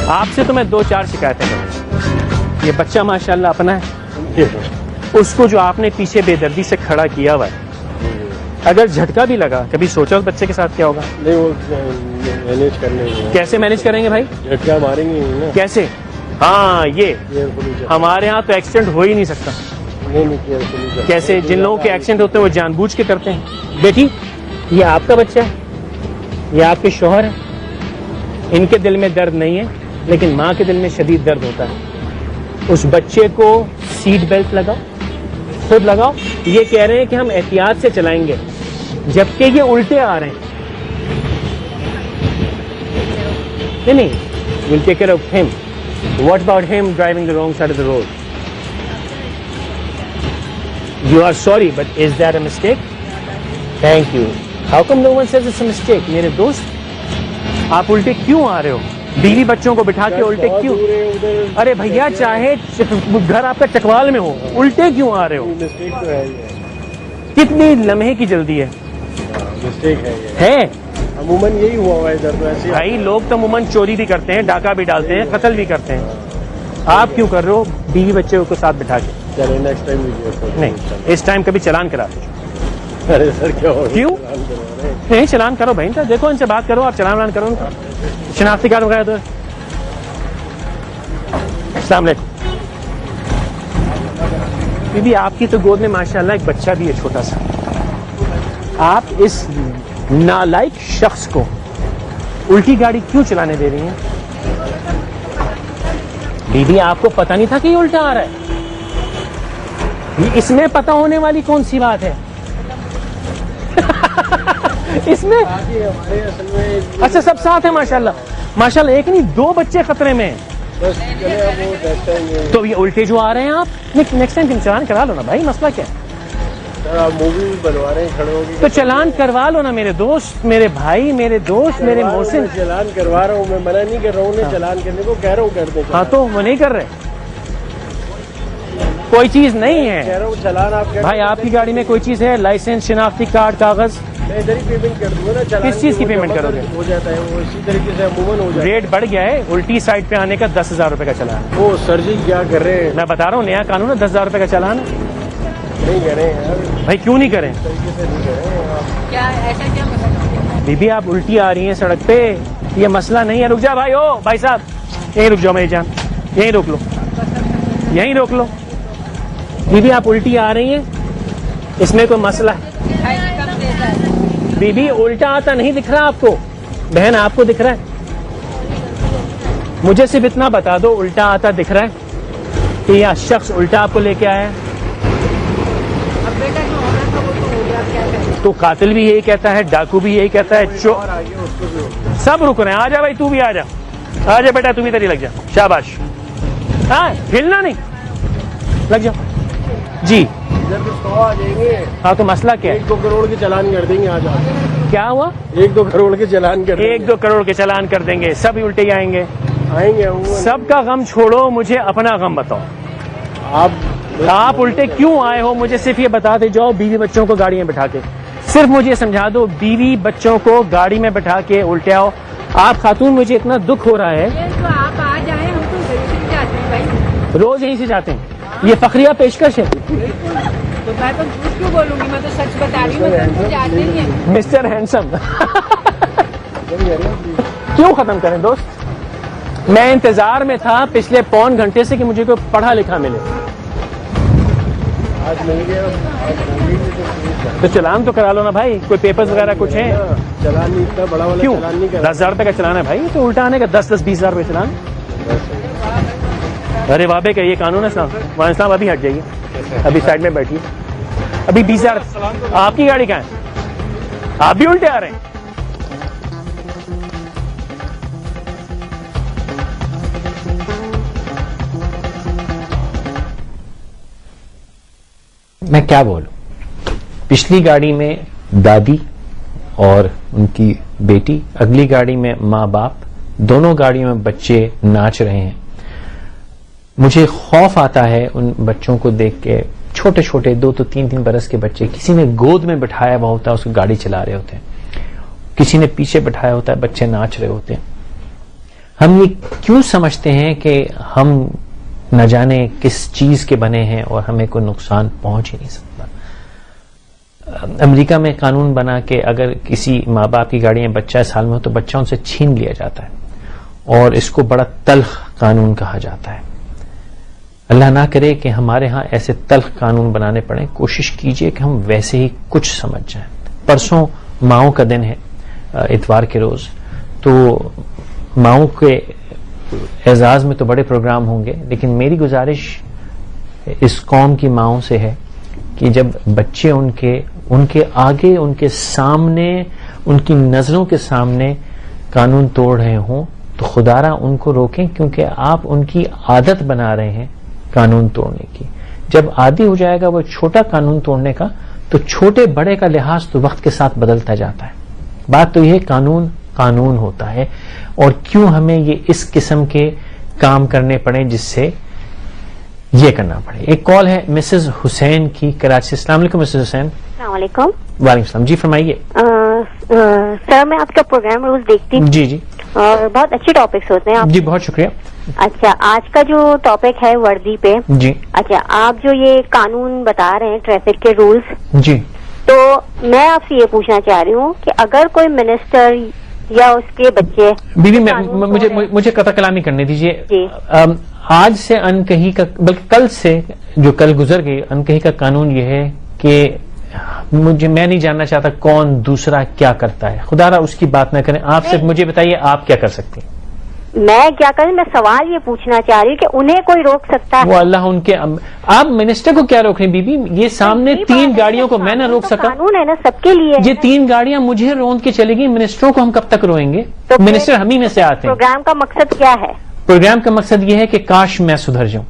آپ سے تو میں 2-4 شکایتیں کروں. یہ بچہ ماشاءاللہ اپنا ہے, اس کو جو آپ نے پیچھے بے دردی سے کھڑا کیا ہوا ہے, اگر جھٹکا بھی لگا کبھی سوچا اس بچے کے ساتھ کیا ہوگا؟ نہیں وہ مینیج کرنے, کیسے مینیج کریں گے بھائی؟ جھٹکا ماریں گے نا. کیسے؟ ہاں یہ ہمارے ہاں تو ایکسیڈنٹ ہو ہی نہیں سکتا. کیسے؟ جن لوگوں کے ایکسیڈنٹ ہوتے ہیں وہ جان بوجھ کے کرتے ہیں. بیٹی یہ آپ کا بچہ ہے, یہ آپ کے شوہر ہے, ان کے دل میں درد نہیں ہے لیکن ماں کے دل میں شدید درد ہوتا ہے. اس بچے کو سیٹ بیلٹ لگاؤ, خود لگاؤ. یہ کہہ رہے ہیں کہ ہم احتیاط سے چلائیں گے جبکہ یہ الٹے آ رہے ہیں. نہیں, we'll take care of him. What about him driving the wrong side of the road? You are sorry, but is that a mistake? Thank you. How come no one says it's a mistake? میرے دوست آپ الٹے کیوں آ رہے ہو؟ بیوی بچوں کو بٹھا کے الٹے کیوں؟ ارے بھیا چاہے گھر آپ کا چکوال میں ہو, الٹے کیوں آ رہے ہو؟ کتنی لمحے کی جلدی ہے؟ ہے عموماً یہی ہوا ہوا ہے ادھر تو. ایسے بھائی لوگ تو عموماً چوری بھی کرتے ہیں, ڈاکہ بھی ڈالتے ہیں, قتل بھی کرتے ہیں. آپ کیوں کر رہے ہو بیوی بچے کو ساتھ بٹھا کے؟ چلے نیکسٹ ٹائم نہیں, اس ٹائم کبھی چلان کرا دو. ارے سر کیا ہو, کیوں نہیں چلان کرو بھائی؟ دیکھو ان سے بات کرو, آپ چلان ولان کرو ان کا. شناختی کارڈ وغیرہ دو. السلام علیکم. بیوی آپ کی تو گود میں ماشاءاللہ ایک بچہ بھی ہے چھوٹا سا. آپ اس نالائق شخص کو الٹی گاڑی کیوں چلانے دے رہی ہیں؟ بیوی آپ کو پتہ نہیں تھا کہ یہ الٹا آ رہا ہے؟ اس میں پتہ ہونے والی کون سی بات ہے؟ اس میں اچھا سب ساتھ ہیں ماشاءاللہ, ماشاءاللہ. ایک نہیں 2 بچے خطرے میں ہیں. تو یہ الٹے جو آ رہے ہیں آپ نیکسٹ ٹائم چلان کرا لو نا بھائی, مسئلہ کیا ہے؟ مووی بنوا رہے ہیں کھڑے ہو تو چلان کروا لو نا میرے دوست, میرے بھائی, میرے دوست, میرے محسن. چلان کروا رہا ہوں, میں منع نہیں کر رہا ہوں انہیں چلان کرنے کو, کہہ رہا ہوں کر دیں. ہاں تو وہ نہیں کر رہے, کوئی چیز نہیں ہے کہہ رہا ہوں چلان آپ بھائی. آپ کی گاڑی میں کوئی چیز ہے؟ لائسنس, شناختی کارڈ, کاغذ میں ادھر ہی پیمنٹ کر دوں گا نا. چلان کس چیز کی پیمنٹ کرو گے؟ ہو جاتا ہے وہ اسی طریقے سے عموماً ہو جاتا ہے. ریٹ بڑھ گیا ہے, الٹی سائڈ پہ آنے کا 10,000 روپے کا چلان. وہ سر جی کیا کر رہے ہیں؟ میں بتا رہا ہوں نیا قانون ہے, 10,000 روپے کا چلان ہے. نہیں کر رہے ہیں یار, بھائی کیوں نہیں کریں؟ اس طریقے سے نہیں کر رہے ہیں آپ. کیا ایسا کیا مطلب؟ بی بی آپ الٹی آ رہی ہیں سڑک پہ, یہ مسئلہ نہیں ہے. رک جا بھائی, او بھائی صاحب یہیں رک جاؤ میری جان, یہیں روک لو, یہیں روک لو. بی بی آپ الٹی آ رہی ہیں, اس میں کوئی مسئلہ ہے؟ بی بی الٹا آتا نہیں دکھ رہا آپ کو؟ بہن آپ کو دکھ رہا ہے؟ مجھے صرف اتنا بتا دو, الٹا آتا دکھ رہا ہے کہ یہ شخص الٹا آپ کو لے کے آیا ہے؟ اب بیٹا جو ہونا تھا وہ تو ہو گیا, کیا کریں؟ تو قاتل بھی یہی کہتا ہے, ڈاکو بھی یہی کہتا ہے, سب رک رہے ہیں. آ جا بھائی, تو بھی آ جا, آ جا بیٹا, تو بھی ادھر ہی لگ جا. شاباش, ہاں ہلنا نہیں, لگ جا. جی جب 100 آ جائیں گے, ہاں تو مسئلہ کیا ہے؟ 1-2 کروڑ کے چلان کر دیں گے. آج کیا ہوا؟ 1-2 کروڑ کے چلان کر دیں گے. 1-2 کروڑ کے چلان کر دیں گے, سب الٹے ہی آئیں گے. آئیں گے عموماً. سب کا غم چھوڑو, مجھے اپنا غم بتاؤ. آپ الٹے کیوں آئے ہو مجھے صرف یہ بتا دے جاؤ. بیوی بچوں کو گاڑی میں بٹھا کے, صرف مجھے سمجھا دو, بیوی بچوں کو گاڑی میں بٹھا کے الٹے آؤ. آپ خاتون, مجھے اتنا دکھ ہو رہا ہے. تو آپ آ جائیں, ہم تو ضرور جاتے ہیں بھائی, روز یہیں سے جاتے ہیں, یہ فخریہ پیشکش ہے. تو میں تو جھوٹ کیوں بولوں گی, میں تو سچ بتا رہی ہوں, میں تو جاتے ہی ہیں. مسٹر ہینڈسم کیوں ختم کریں دوست؟ میں انتظار میں تھا پچھلے پون گھنٹے سے کہ مجھے کوئی پڑھا لکھا ملے. آج مل گیا, تو چلان تو کرا لو نا بھائی, کوئی پیپرز وغیرہ کچھ ہیں؟ چلان نہیں اتنا بڑا والا کیوں؟ چلان نہیں کرا. 10,000 روپے کا چلان ہے بھائی, تو الٹا آنے کا 10-20,000 روپے چلان. ارے بابے کا یہ قانون ہے صاحب, وہاں صاحب ابھی ہٹ جائیے, ابھی سائڈ میں بیٹھیے. ابھی 20,000 آپ کی گاڑی کہاں ہے؟ آپ بھی الٹے آ رہے ہیں. میں کیا بولوں, پچھلی گاڑی میں دادی اور ان کی بیٹی, اگلی گاڑی میں ماں باپ, دونوں گاڑیوں میں بچے ناچ رہے ہیں. مجھے خوف آتا ہے ان بچوں کو دیکھ کے, چھوٹے چھوٹے 2-3 برس کے بچے, کسی نے گود میں بٹھایا ہوا ہوتا ہے, اس کو گاڑی چلا رہے ہوتے ہیں, کسی نے پیچھے بٹھایا ہوتا ہے, بچے ناچ رہے ہوتے ہیں. ہم یہ کیوں سمجھتے ہیں کہ ہم نہ جانے کس چیز کے بنے ہیں اور ہمیں کوئی نقصان پہنچ ہی نہیں سکتا. امریکہ میں قانون بنا کہ اگر کسی ماں باپ کی گاڑی میں بچہ سال میں ہو تو بچہ ان سے چھین لیا جاتا ہے, اور اس کو بڑا تلخ قانون کہا جاتا ہے. اللہ نہ کرے کہ ہمارے ہاں ایسے تلخ قانون بنانے پڑیں. کوشش کیجئے کہ ہم ویسے ہی کچھ سمجھ جائیں. پرسوں ماؤں کا دن ہے, اتوار کے روز, تو ماؤں کے اعزاز میں تو بڑے پروگرام ہوں گے, لیکن میری گزارش اس قوم کی ماؤں سے ہے کہ جب بچے ان کے آگے, ان کے سامنے, ان کی نظروں کے سامنے قانون توڑ رہے ہوں تو خدارا ان کو روکیں, کیونکہ آپ ان کی عادت بنا رہے ہیں قانون توڑنے کی. جب عادی ہو جائے گا وہ چھوٹا قانون توڑنے کا, تو چھوٹے بڑے کا لحاظ تو وقت کے ساتھ بدلتا جاتا ہے. بات تو یہ قانون قانون ہوتا ہے, اور کیوں ہمیں یہ اس قسم کے کام کرنے پڑے جس سے یہ کرنا پڑے. ایک کال ہے مسز حسین کی, کراچی. السلام علیکم مسز حسین. السلام علیکم. وعلیکم السلام. جی فرمائیے. سر میں آپ کا پروگرام روز دیکھتی ہوں. جی جی, اور بہت اچھے ٹاپکس ہوتے ہیں آپ. جی بہت شکریہ. اچھا, آج کا جو ٹاپک ہے وردی پہ. جی. اچھا, آپ جو یہ قانون بتا رہے ہیں ٹریفک کے رولز, جی, تو میں آپ سے یہ پوچھنا چاہ رہی ہوں کہ اگر کوئی منسٹر یا اس کے بچے. بیوی مجھے قطع کلامی کرنے دیجیے. جی. آج سے انکہی کا, بلکہ کل سے جو کل گزر گئی, انکہی کا قانون یہ ہے کہ میں نہیں جاننا چاہتا کون دوسرا کیا کرتا ہے. خدا را اس کی بات نہ کریں. آپ صرف مجھے بتائیے آپ کیا کر سکتے ہیں. میں کیا کروں, میں سوال یہ پوچھنا چاہ رہی ہوں کہ انہیں کوئی روک سکتا ہے؟ وہ اللہ ان کے, آپ منسٹر کو کیا روک رہے ہیں بیبی؟ یہ سامنے 3 گاڑیوں کو میں نہ روک سکا. قانون ہے نا سب کے لیے. یہ 3 گاڑیاں مجھے روند کے چلے گی, منسٹروں کو ہم کب تک روئیں گے؟ منسٹر ہم ہی میں سے آتے ہیں. پروگرام کا مقصد کیا ہے؟ پروگرام کا مقصد یہ ہے کہ کاش میں سدھر جاؤں.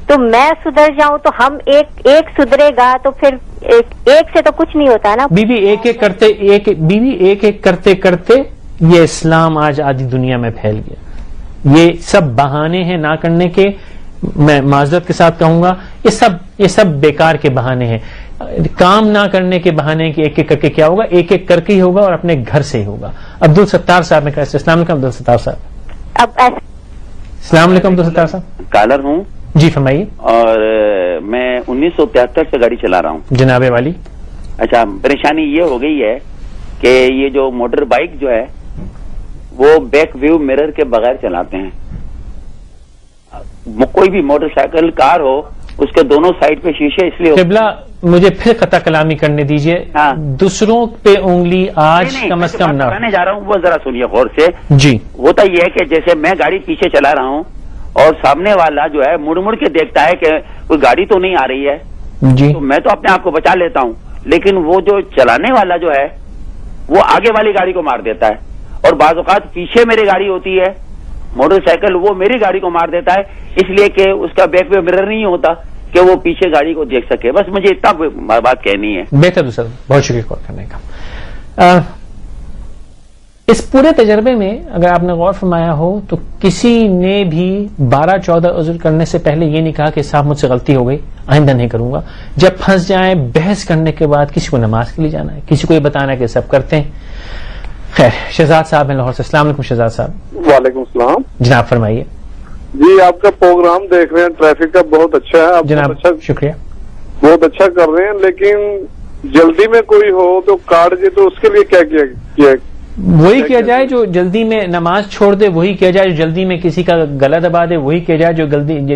تو میں سدھر جاؤں تو ہم ایک سدھرے گا تو پھر ایک سے تو کچھ نہیں ہوتا نا. بیوی ایک ایک کرتے کرتے یہ اسلام آج آدھی دنیا میں پھیل گیا. یہ سب بہانے ہیں نہ کرنے کے, میں معذرت کے ساتھ کہوں گا, یہ سب بیکار کے بہانے ہیں. کام نہ کرنے کے بہانے کہ ایک ایک کر کے کیا ہوگا، ایک ایک کر کے ہی ہوگا اور اپنے گھر سے ہی ہوگا. عبد الستار صاحب نے کہا. السلام علیکم عبد الستار صاحب. اب السلام علیکم عبد الستار صاحب. کالر ہوں جی فرمائیے. اور میں 1973 سے گاڑی چلا رہا ہوں. جناب والی. اچھا، پریشانی یہ ہو گئی ہے کہ یہ جو موٹر بائک جو ہے وہ بیک ویو مرر کے بغیر چلاتے ہیں. کوئی بھی موٹر سائیکل کار ہو اس کے دونوں سائڈ پہ شیشے اس لیے قبلہ مجھے پھر قطع کلامی کرنے دیجئے. دوسروں پہ انگلی آج کم از کم نہ بتانے جا رہا ہوں، وہ ذرا سنیے غور سے. جی. ہوتا یہ ہے کہ جیسے میں گاڑی پیچھے چلا رہا ہوں اور سامنے والا جو ہے مڑ مڑ کے دیکھتا ہے کہ کوئی گاڑی تو نہیں آ رہی ہے جی، تو میں تو اپنے آپ کو بچا لیتا ہوں، لیکن وہ جو چلانے والا جو ہے وہ آگے والی گاڑی کو مار دیتا ہے. اور بعض اوقات پیچھے میری گاڑی ہوتی ہے موٹر سائیکل، وہ میری گاڑی کو مار دیتا ہے اس لیے کہ اس کا بیک ویو مرر نہیں ہوتا کہ وہ پیچھے گاڑی کو دیکھ سکے. بس مجھے اتنا بات کہنی ہے. بہتر سر، بہت شکریہ کال کرنے کا. اس پورے تجربے میں اگر آپ نے غور فرمایا ہو تو کسی نے بھی 12-14 عذر کرنے سے پہلے یہ نہیں کہا کہ صاحب مجھ سے غلطی ہو گئی، آئندہ نہیں کروں گا. جب پھنس جائیں بحث کرنے کے بعد کسی کو نماز کے لیے جانا ہے، کسی کو یہ بتانا ہے کہ سب کرتے ہیں. خیر، شہزاد صاحب ہیں لاہور سے. السلام علیکم شہزاد صاحب. وعلیکم السلام. جناب فرمائیے. جی، آپ کا پروگرام دیکھ رہے ہیں، ٹریفک کا بہت اچھا ہے. آپ جناب شکریہ، بہت اچھا کر رہے ہیں، لیکن جلدی میں کوئی ہو تو کاٹ دے تو اس کے لیے کیا کیا وہی کیا جائے جو جلدی میں نماز چھوڑ دے، وہی کیا جائے جو جلدی میں کسی کا گلا دبا دے، وہی کیا جائے جو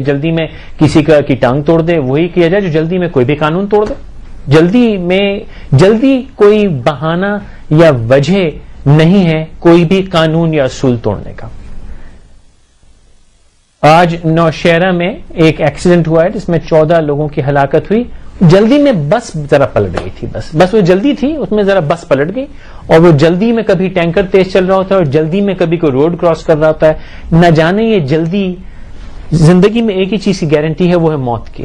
جلدی میں کسی کی ٹانگ توڑ دے، وہی کیا جائے جو جلدی میں کوئی بھی قانون توڑ دے. جلدی کوئی بہانہ یا وجہ نہیں ہے کوئی بھی قانون یا اصول توڑنے کا. آج نوشہرہ میں ایک ایکسیڈنٹ ہوا ہے جس میں 14 لوگوں کی ہلاکت ہوئی. جلدی میں بس ذرا پلٹ گئی تھی، بس وہ جلدی تھی، اس میں ذرا بس پلٹ گئی، اور وہ جلدی میں کبھی ٹینکر تیز چل رہا ہوتا ہے اور جلدی میں کبھی کوئی روڈ کراس کر رہا ہوتا ہے. نہ جانے یہ جلدی، زندگی میں ایک ہی چیز کی گارنٹی ہے، وہ ہے موت کی.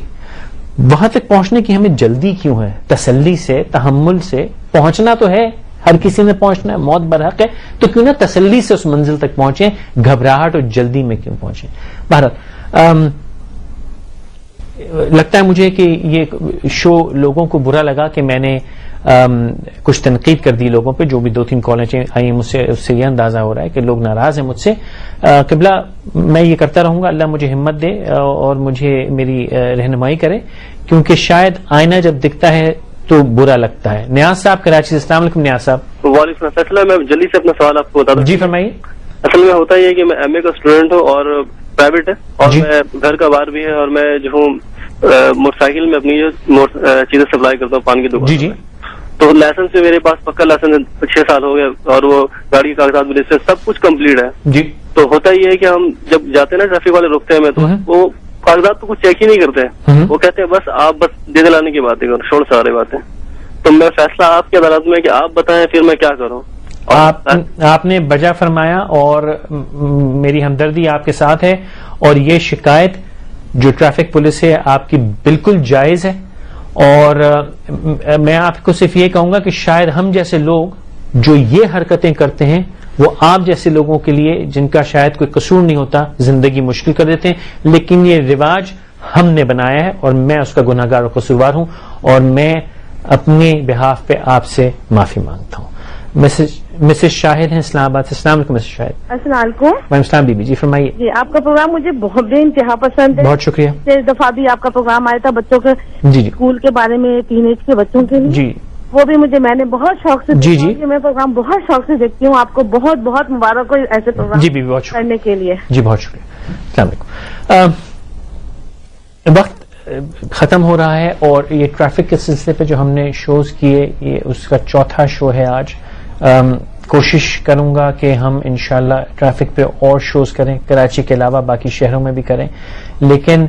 وہاں تک پہنچنے کی ہمیں جلدی کیوں ہے؟ تسلی سے، تحمل سے پہنچنا تو ہے، ہر کسی نے پہنچنا ہے، موت برحق ہے، تو کیوں نہ تسلی سے اس منزل تک پہنچیں، گھبراہٹ اور جلدی میں کیوں پہنچیں. بہرحال لگتا ہے مجھے کہ یہ شو لوگوں کو برا لگا کہ میں نے کچھ تنقید کر دی لوگوں پہ. جو بھی 2-3 کالیں آئی ہیں مجھ سے، اس سے یہ اندازہ ہو رہا ہے کہ لوگ ناراض ہیں مجھ سے. قبلہ میں یہ کرتا رہوں گا، اللہ مجھے ہمت دے اور مجھے میری رہنمائی کرے، کیونکہ شاید آئینہ جب دکھتا ہے تو برا لگتا ہے. نیاز صاحب کراچی سے. السلام علیکم نیاز صاحب. وعلیکم السلام. میں جلدی سے اپنا سوال آپ کو بتا دوں. جی فرمائیے. اصل میں ہوتا یہ ہے کہ میں ایم اے کا اسٹوڈنٹ ہوں اور پرائیویٹ ہے، اور میں گھر کا بار بھی ہے، اور میں جو ہوں موٹر سائیکل میں اپنی چیزیں سپلائی کرتا ہوں پان کی دکان. جی. تو لائسنس بھی میرے پاس پکا لائسنس 6 سال ہو گیا، اور وہ گاڑی کے کاغذات بھی سب کچھ کمپلیٹ ہے. جی. تو ہوتا یہ ہے کہ ہم جب جاتے ہیں نا ٹریفک والے روکتے ہیں تو وہ کاغذات تو کچھ چیک ہی نہیں کرتے، وہ کہتے ہیں بس آپ بس دے دلانے کی باتیں کرو، شوڑ سارے باتیں. تو میں فیصلہ آپ کی عدالت میں کہ آپ بتائیں پھر میں کیا کروں. آپ نے بجا فرمایا اور میری ہمدردی آپ کے ساتھ ہے، اور یہ شکایت جو ٹریفک پولیس ہے آپ کی بالکل جائز ہے. اور میں آپ کو صرف یہ کہوں گا کہ شاید ہم جیسے لوگ جو یہ حرکتیں کرتے ہیں وہ آپ جیسے لوگوں کے لیے جن کا شاید کوئی قصور نہیں ہوتا زندگی مشکل کر دیتے ہیں، لیکن یہ رواج ہم نے بنایا ہے اور میں اس کا گناہگار اور قصوروار ہوں، اور میں اپنے بہاف پہ آپ سے معافی مانگتا ہوں. مسز شاہد ہیں اسلام آباد سے. السلام علیکم مسز شاہد. السلام علیکم. وعلیکم السلام بی بی. جی فرمائیے. جی، آپ کا پروگرام مجھے بہت بے انتہا پسند ہے. بہت شکریہ. اس دفعہ بھی آپ کا پروگرام آیا تھا بچوں کے اسکول کے بارے میں، ٹین ایج کے بچوں کے لیے. جی. وہ بھی میں نے بہت شوق سے جی میں پروگرام بہت شوق سے دیکھتی ہوں. آپ کو بہت بہت مبارک ہو ایسے پروگرام جی بہت کرنے کے لیے. جی بہت شکریہ. السلام علیکم. وقت ختم ہو رہا ہے اور یہ ٹریفک کے سلسلے پہ جو ہم نے شوز کیے یہ اس کا 4تھا شو ہے آج. کوشش کروں گا کہ ہم انشاءاللہ ٹریفک پہ اور شوز کریں، کراچی کے علاوہ باقی شہروں میں بھی کریں. لیکن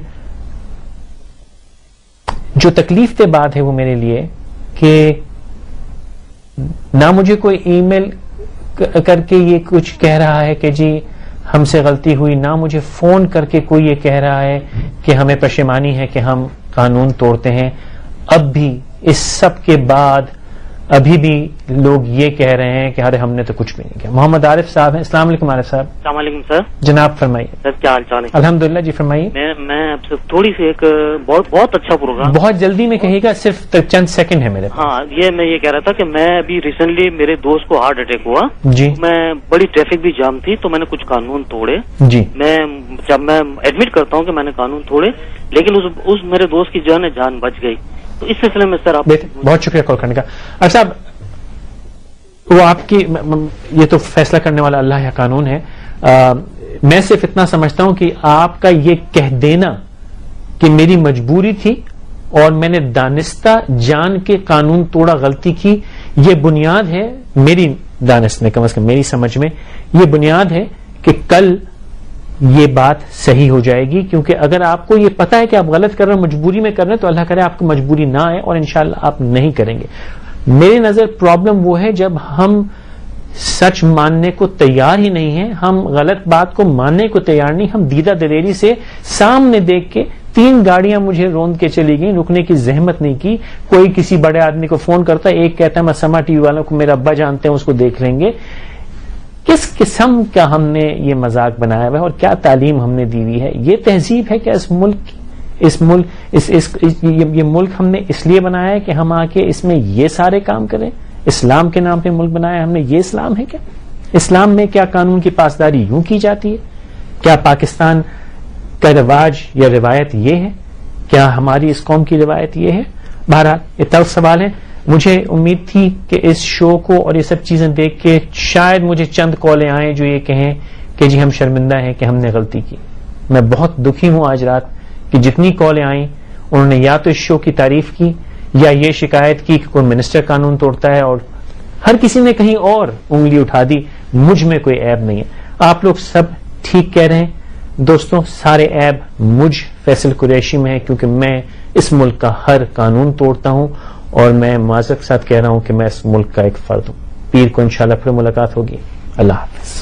جو تکلیف دہ بات ہے وہ میرے لیے کہ نہ مجھے کوئی ای میل کر کے یہ کچھ کہہ رہا ہے کہ جی ہم سے غلطی ہوئی، نہ مجھے فون کر کے کوئی یہ کہہ رہا ہے کہ ہمیں پشیمانی ہے کہ ہم قانون توڑتے ہیں. اب بھی اس سب کے بعد ابھی بھی لوگ یہ کہہ رہے ہیں کہ ارے ہم نے تو کچھ بھی نہیں کیا. محمد عارف صاحب ہیں. السلام علیکم عارف صاحب. السلام علیکم سر. جناب فرمائیے. سر کیا حال چال ہے؟ الحمدللہ. جی فرمائیے. میں آپ سے تھوڑی سی ایک بہت اچھا پروگرام. بہت جلدی میں کہیے گا, صرف چند سیکنڈ ہے میرے پاس. ہاں, میں یہ کہہ رہا تھا کہ میں ابھی ریسنٹلی میرے دوست کو ہارٹ اٹیک ہوا. جی. میں بڑی ٹریفک بھی جام تھی تو میں نے کچھ قانون توڑے. جی. جب میں ایڈمٹ کرتا ہوں کہ میں نے قانون توڑے, لیکن اس میرے دوست کی جان بچ گئی. تو اس سلسلے میں سر آپ بہت شکریہ کال کرنے کا. اچھا صاحب, وہ آپ کی یہ تو فیصلہ کرنے والا اللہ یا قانون ہے. میں صرف اتنا سمجھتا ہوں کہ آپ کا یہ کہہ دینا کہ میری مجبوری تھی اور میں نے دانستہ جان کے قانون توڑا, غلطی کی, یہ بنیاد ہے میری دانست میں, کم از کم میری سمجھ میں یہ بنیاد ہے کہ کل یہ بات صحیح ہو جائے گی. کیونکہ اگر آپ کو یہ پتا ہے کہ آپ غلط کر رہے ہیں, مجبوری میں کر رہے ہیں, تو اللہ کرے آپ کو مجبوری نہ آئے اور انشاءاللہ آپ نہیں کریں گے. میری نظر پرابلم وہ ہے جب ہم سچ ماننے کو تیار ہی نہیں ہیں, ہم غلط بات کو ماننے کو تیار نہیں. ہم دیدہ دلیری سے سامنے دیکھ کے 3 گاڑیاں مجھے روند کے چلی گئیں, رکنے کی زحمت نہیں کی. کوئی کسی بڑے آدمی کو فون کرتا ہے, ایک کہتا ہے میں سما ٹی وی والوں کو میرا ابا جانتے ہیں, اس کو دیکھ لیں گے. کس قسم کا ہم نے یہ مذاق بنایا ہوا ہے اور کیا تعلیم ہم نے دی ہوئی ہے. یہ تہذیب ہے کہ یہ ملک ہم نے اس لیے بنایا ہے کہ ہم آ کے اس میں یہ سارے کام کریں. اسلام کے نام پہ ملک بنایا ہم نے, یہ اسلام ہے کیا؟ اسلام میں کیا قانون کی پاسداری یوں کی جاتی ہے؟ کیا پاکستان کا رواج یا روایت یہ ہے؟ کیا ہماری اس قوم کی روایت یہ ہے؟ بہرحال یہ تلخ سوال ہے. مجھے امید تھی کہ اس شو کو اور یہ سب چیزیں دیکھ کے شاید مجھے چند کالیں آئیں جو یہ کہیں کہ جی ہم شرمندہ ہیں کہ ہم نے غلطی کی. میں بہت دکھی ہوں آج رات کہ جتنی کالیں آئیں انہوں نے یا تو اس شو کی تعریف کی یا یہ شکایت کی کہ کوئی منسٹر قانون توڑتا ہے, اور ہر کسی نے کہیں اور انگلی اٹھا دی. مجھ میں کوئی عیب نہیں ہے. آپ لوگ سب ٹھیک کہہ رہے ہیں دوستوں, سارے عیب مجھ فیصل قریشی میں ہے, کیونکہ میں اس ملک کا ہر قانون توڑتا ہوں اور میں معذرت کے ساتھ کہہ رہا ہوں کہ میں اس ملک کا ایک فرد ہوں. پیر کو انشاءاللہ پھر ملاقات ہوگی. اللہ حافظ.